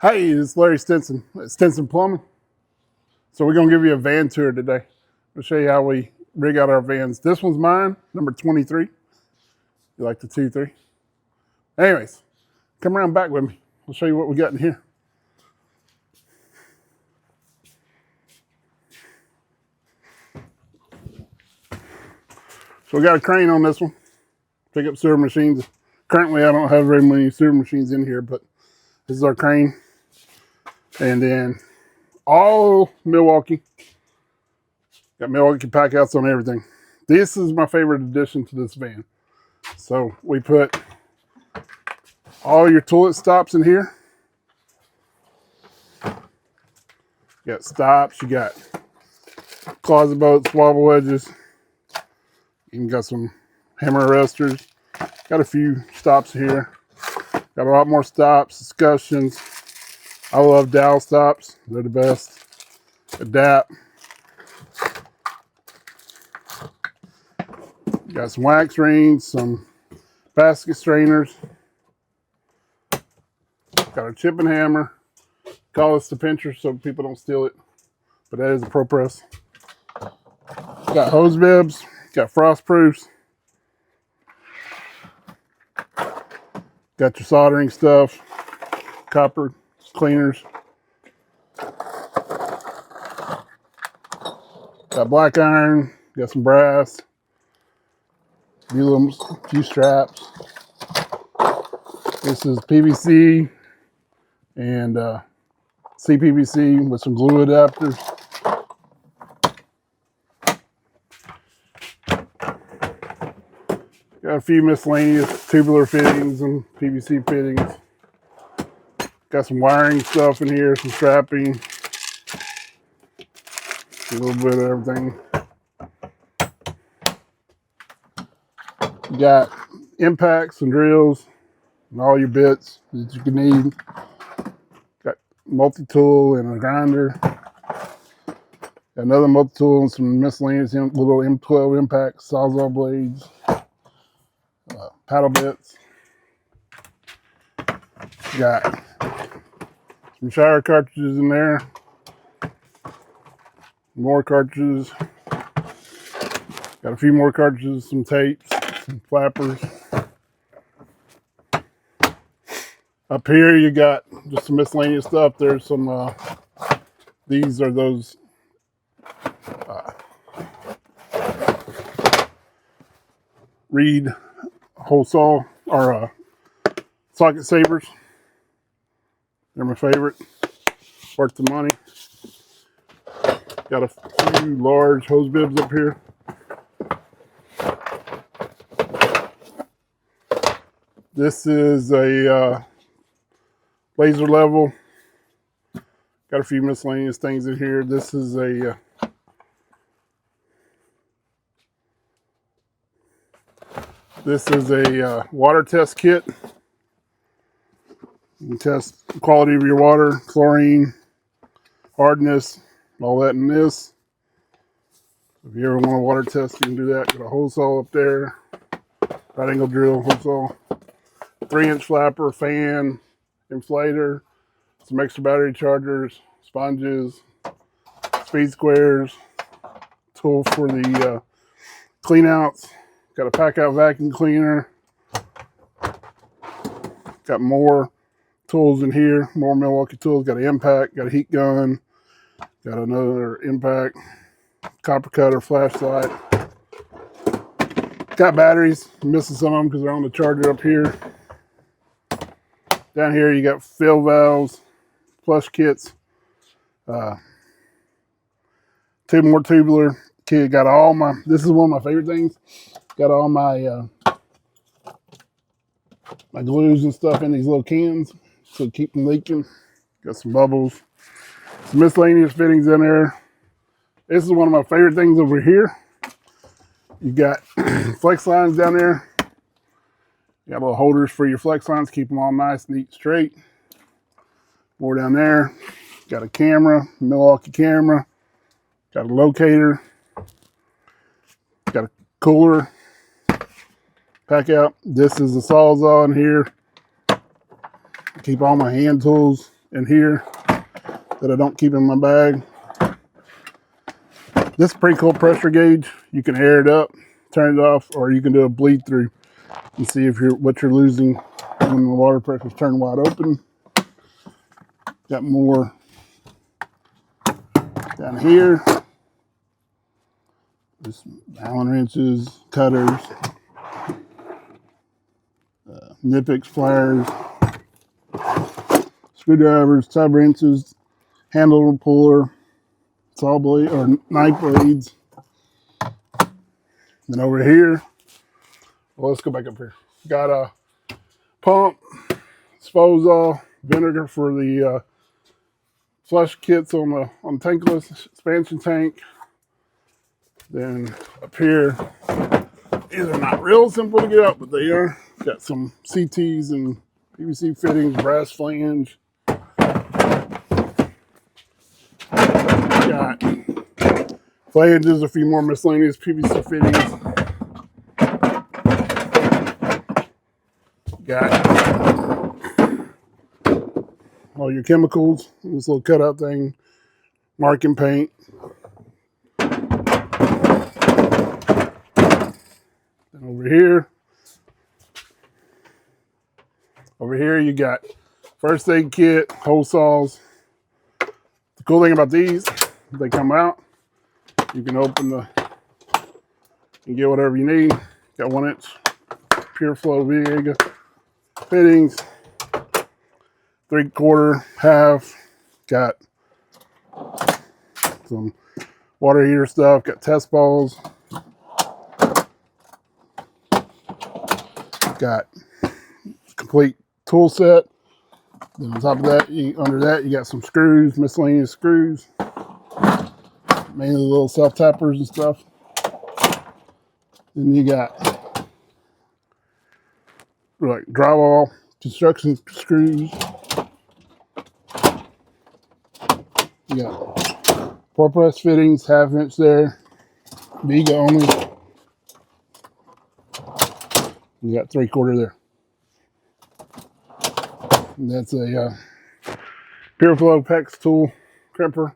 Hey, it's Larry Stinson at Stinson Plumbing. So we're gonna give you a van tour today. We'll show you how we rig out our vans. This one's mine, number 23. You like the 2-3? Anyways, come around back with me. I'll show you what we got in here. So we got a crane on this one. Pick up sewer machines. Currently, I don't have very many sewer machines in here, but this is our crane. And then all Milwaukee. Got Milwaukee pack outs on everything. This is my favorite addition to this van. So we put all your toilet stops in here. You got stops, you got closet bolts, swavel wedges. Even got some hammer arresters. Got a few stops here. Got a lot more stops, discussions. I love dowel stops. They're the best. Adapt. Got some wax rings, some basket strainers. Got a chip and hammer. Call this the pincher so people don't steal it, but that is a Pro Press. Got hose bibs. Got frost proofs. Got your soldering stuff. Copper cleaners. Got black iron. Got some brass. Few straps. This is PVC and CPVC with some glue adapters. Got a few miscellaneous tubular fittings and PVC fittings. Got some wiring stuff in here, some strapping, a little bit of everything. Got impacts and drills and all your bits that you can need. Got multi-tool and a grinder. Got another multi-tool and some miscellaneous little M12 impacts, sawzall blades, paddle bits. Got some shower cartridges in there. More cartridges. Got a few more cartridges, some tapes, some flappers. Up here you got just some miscellaneous stuff. There's some, these are those reed hole saw or socket savers. They're my favorite. Worth the money. Got a few large hose bibs up here. This is a laser level. Got a few miscellaneous things in here. This is a water test kit. You can test the quality of your water, chlorine, hardness, all that in this. If you ever want a water test, you can do that. Got a hose saw up there, right angle drill, hose saw, 3-inch flapper, fan, inflator, some extra battery chargers, sponges, speed squares, tool for the clean outs. Got a pack out vacuum cleaner. Got more tools in here, more Milwaukee tools. Got an impact, got a heat gun, got another impact, copper cutter, flashlight. Got batteries. I'm missing some of them because they're on the charger up here. Down here you got fill valves, flush kits, 2 more tubular kit. Got all my, this is one of my favorite things. Got all my my glues and stuff in these little cans so keep them leaking. Got some bubbles, some miscellaneous fittings in there. This is one of my favorite things over here. You got flex lines down there. You got little holders for your flex lines, keep them all nice, neat, straight. More down there. Got a camera, Milwaukee camera. Got a locator. Got a cooler. Pack out. This is the Sawzall in here. Keep all my hand tools in here that I don't keep in my bag. This is a pretty cool pressure gauge. You can air it up, turn it off, or you can do a bleed through and see if what you're losing when the water pressure's turned wide open. Got more down here. Just Allen wrenches, cutters, Nipix pliers, screwdrivers, tub wrenches, handle puller, saw blade or knife blades. Then over here, well, let's go back up here. Got a pump, disposal, vinegar for the flush kits on the tankless expansion tank. Then up here, these are not real simple to get out, but they are. Got some CTs and PVC fittings, brass flange. Got flanges, a few more miscellaneous PVC fittings. Got all your chemicals, this little cutout thing, marking paint. And over here you got first aid kit, hole saws. The cool thing about these, they come out. You can open and get whatever you need. Got 1-inch pure flow Viega fittings, 3/4, half. Got some water heater stuff. Got test balls. Got complete tool set. Then on top of that, under that, you got some screws, miscellaneous screws, mainly little self tappers and stuff. Then you got like drywall, construction screws. You got 4-press fittings, 1/2 inch there, Viega only. You got 3/4 there. And that's a Pure Flow PEX tool crimper.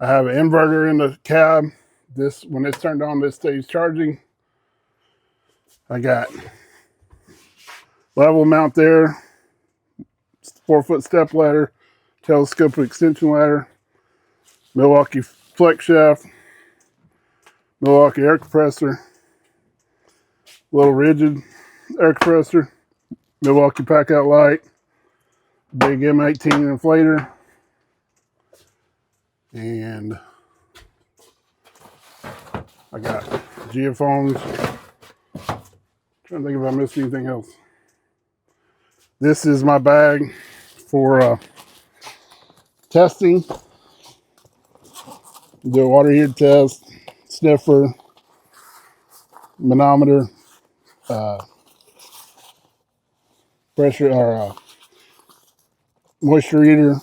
I have an inverter in the cab. When it's turned on, this stays charging. I got level mount there, 4-foot step ladder, telescopic extension ladder, Milwaukee flex shaft, Milwaukee air compressor, little rigid air compressor, Milwaukee pack out light, big M18 inflator, and I got geophones. Trying to think if I missed anything else. This is my bag for testing. Do a water heater test, sniffer, manometer, pressure or moisture reader,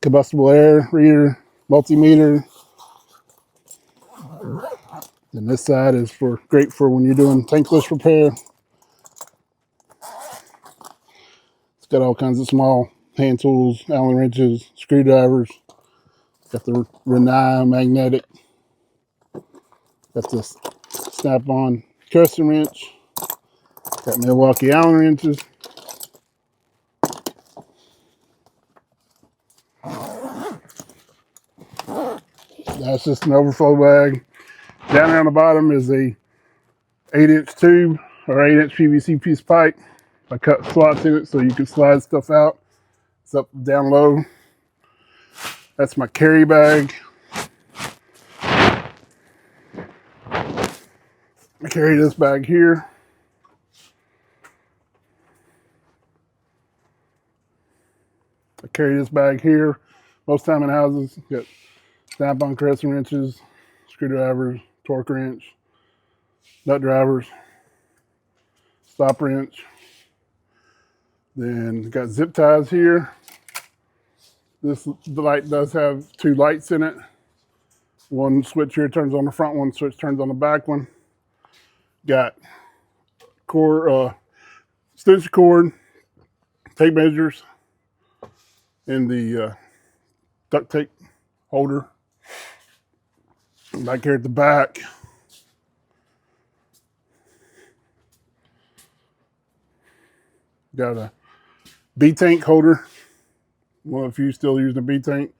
combustible air reader, multimeter. And this side is great for when you're doing tankless repair. It's got all kinds of small hand tools, Allen wrenches, screwdrivers. Got the Renai magnetic. Got this snap-on custom wrench. Got Milwaukee Allen wrenches. That's just an overflow bag. Down there on the bottom is a 8-inch tube or 8-inch PVC piece of pipe. I cut slots in it so you can slide stuff out. It's up down low. That's my carry bag. I carry this bag here. Most time in houses, got snap-on crescent wrenches, screwdrivers, torque wrench, nut drivers, stop wrench. Then got zip ties here. The light does have 2 lights in it. One switch here turns on the front one, switch turns on the back one. Got extension cord, tape measures in the duct tape holder. Back here at the back, got a B-tank holder. Well, if you still using a B-tank,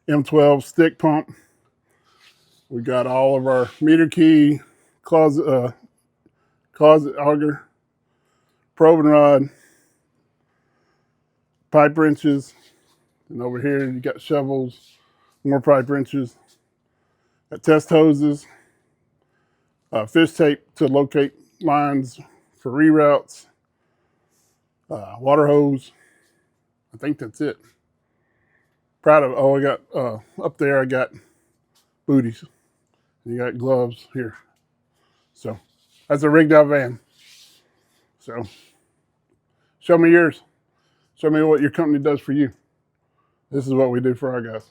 M12 stick pump. We got all of our meter key, closet auger, probing rod, pipe wrenches, and over here you got shovels, more pipe wrenches, got test hoses, fish tape to locate lines for reroutes, water hose. I think that's it. Proud of. Oh, I got up there. I got booties. You got gloves here. So that's a rigged out van. So show me yours. Show me what your company does for you. This is what we do for our guys.